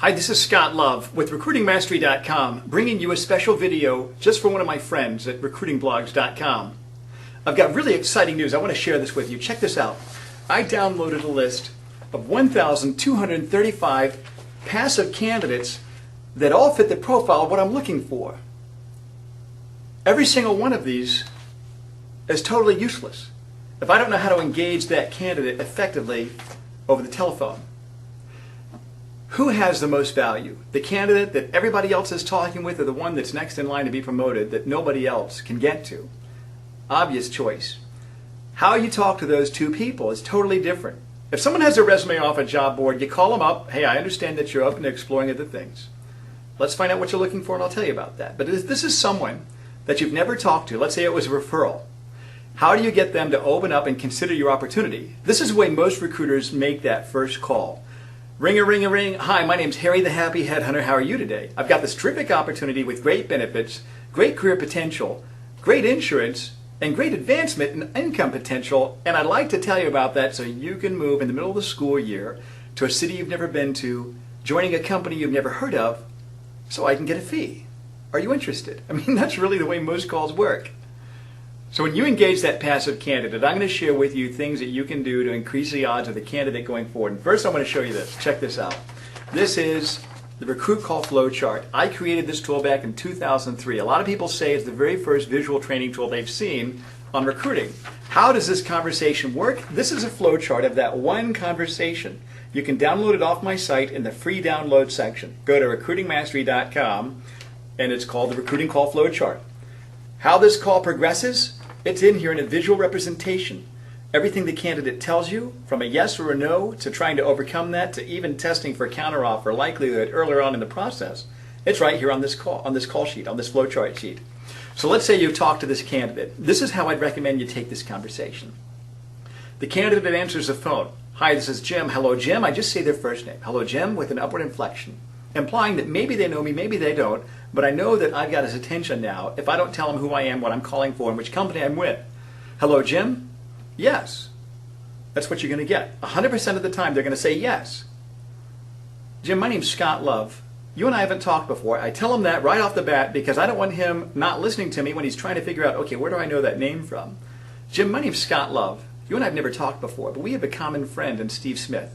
Hi, this is Scott Love with RecruitingMastery.com, bringing you a special video just for one of my friends at RecruitingBlogs.com. I've got really exciting news. I want to share this with you. Check this out. I downloaded a list of 1,235 passive candidates that all fit the profile of what I'm looking for. Every single one of these is totally useless if I don't know how to engage that candidate effectively over the telephone. Who has the most value? The candidate that everybody else is talking with, or the one that's next in line to be promoted that nobody else can get to? Obvious choice. How you talk to those two people is totally different. If someone has a resume off a job board, you call them up. Hey, I understand that you're open to exploring other things. Let's find out what you're looking for and I'll tell you about that. But if this is someone that you've never talked to, let's say it was a referral, how do you get them to open up and consider your opportunity? This is the way most recruiters make that first call. Ring-a-ring-a-ring. Hi, my name's Harry the Happy Headhunter. How are you today? I've got this terrific opportunity with great benefits, great career potential, great insurance, and great advancement and income potential, and I'd like to tell you about that so you can move in the middle of the school year to a city you've never been to, joining a company you've never heard of, so I can get a fee. Are you interested? I mean, that's really the way most calls work. So when you engage that passive candidate, I'm going to share with you things that you can do to increase the odds of the candidate going forward. And first, I'm going to show you this. Check this out. This is the Recruit Call Flow Chart. I created this tool back in 2003. A lot of people say it's the very first visual training tool they've seen on recruiting. How does this conversation work? This is a flow chart of that one conversation. You can download it off my site in the free download section. Go to recruitingmastery.com and it's called the Recruiting Call Flow Chart. How this call progresses? It's in here in a visual representation. Everything the candidate tells you, from a yes or a no to trying to overcome that to even testing for counteroffer likelihood earlier on in the process, it's right here on this call sheet, on this flowchart sheet. So let's say you talk to this candidate. This is how I'd recommend you take this conversation. The candidate answers the phone. Hi, this is Jim. Hello, Jim. I just say their first name. Hello, Jim, with an upward inflection, implying that maybe they know me, maybe they don't, but I know that I've got his attention now if I don't tell him who I am, what I'm calling for, and which company I'm with. Hello, Jim? Yes. That's what you're going to get. 100% of the time, they're going to say yes. Jim, my name's Scott Love. You and I haven't talked before. I tell him that right off the bat because I don't want him not listening to me when he's trying to figure out, okay, where do I know that name from? Jim, my name's Scott Love. You and I have never talked before, but we have a common friend in Steve Smith.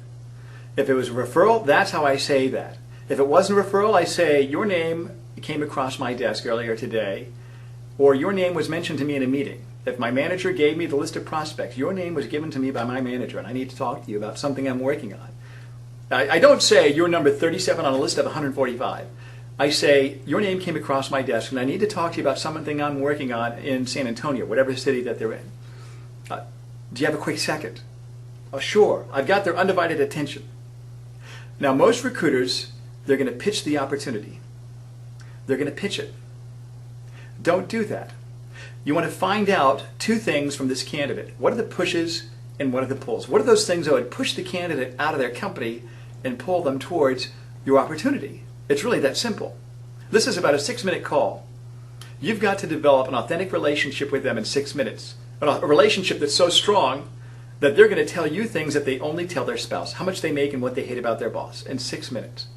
If it was a referral, that's how I say that. If it wasn't a referral, I say, your name came across my desk earlier today, or your name was mentioned to me in a meeting. If my manager gave me the list of prospects, your name was given to me by my manager, and I need to talk to you about something I'm working on. I don't say you're number 37 on a list of 145. I say, your name came across my desk, and I need to talk to you about something I'm working on in San Antonio, whatever city that they're in. Do you have a quick second? Oh, sure. I've got their undivided attention. Now, most recruiters, they're going to pitch the opportunity. They're going to pitch it. Don't do that. You want to find out two things from this candidate. What are the pushes and what are the pulls? What are those things that would push the candidate out of their company and pull them towards your opportunity? It's really that simple. This is about a 6-minute call. You've got to develop an authentic relationship with them in 6 minutes. A relationship that's so strong that they're going to tell you things that they only tell their spouse, how much they make and what they hate about their boss, in 6 minutes.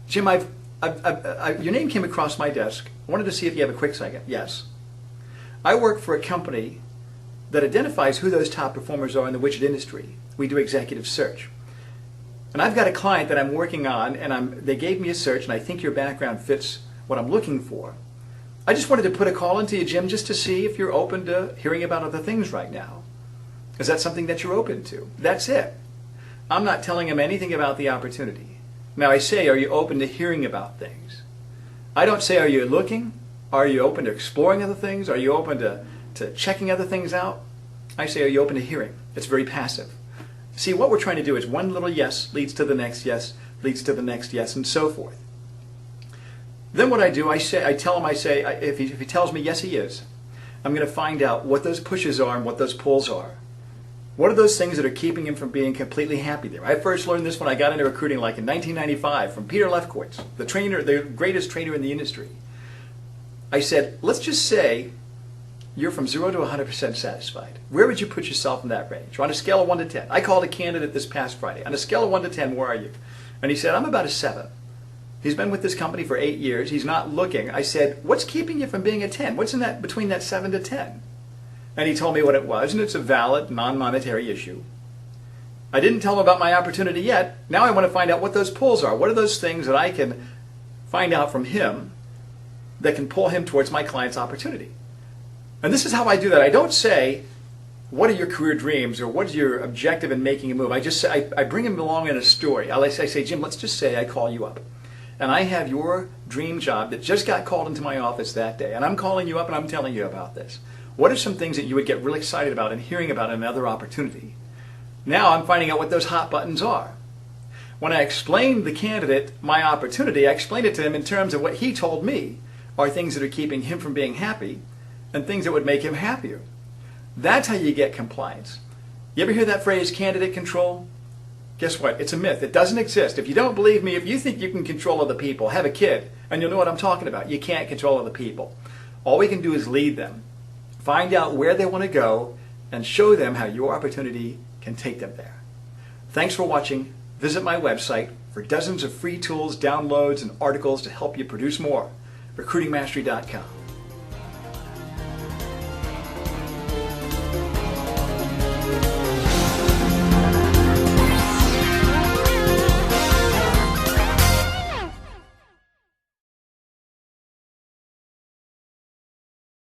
Jim, your name came across my desk. I wanted to see if you have a quick second. Yes. I work for a company that identifies who those top performers are in the widget industry. We do executive search. And I've got a client that I'm working on, and they gave me a search, and I think your background fits what I'm looking for. I just wanted to put a call into you, Jim, just to see if you're open to hearing about other things right now. Is that something that you're open to? That's it. I'm not telling him anything about the opportunity. Now I say, are you open to hearing about things? I don't say, are you looking? Are you open to exploring other things? Are you open to checking other things out? I say, are you open to hearing? It's very passive. See, what we're trying to do is one little yes leads to the next yes, leads to the next yes, and so forth. Then what I do, I tell him, if he tells me yes he is, I'm going to find out what those pushes are and what those pulls are. What are those things that are keeping him from being completely happy there? I first learned this when I got into recruiting like in 1995 from Peter Lefkowitz, the greatest trainer in the industry. I said, let's just say you're from 0 to 100% satisfied? Where would you put yourself in that range? On a scale of 1 to 10. I called a candidate this past Friday. On a scale of 1 to 10, where are you? And he said, I'm about a 7. He's been with this company for 8 years. He's not looking. I said, what's keeping you from being a 10? What's in that between that 7 to 10? And he told me what it was, and it's a valid, non-monetary issue. I didn't tell him about my opportunity yet. Now I want to find out what those pulls are. What are those things that I can find out from him that can pull him towards my client's opportunity? And this is how I do that. I don't say, what are your career dreams or what is your objective in making a move? I just say, I bring him along in a story. I say, Jim, let's just say I call you up. And I have your dream job that just got called into my office that day. And I'm calling you up and I'm telling you about this. What are some things that you would get really excited about and hearing about another opportunity? Now I'm finding out what those hot buttons are. When I explained the candidate my opportunity, I explained it to him in terms of what he told me are things that are keeping him from being happy and things that would make him happier. That's how you get compliance. You ever hear that phrase, candidate control? Guess what? It's a myth. It doesn't exist. If you don't believe me, if you think you can control other people, have a kid, and you'll know what I'm talking about. You can't control other people. All we can do is lead them. Find out where they want to go and show them how your opportunity can take them there. Thanks for watching. Visit my website for dozens of free tools, downloads, and articles to help you produce more. RecruitingMastery.com.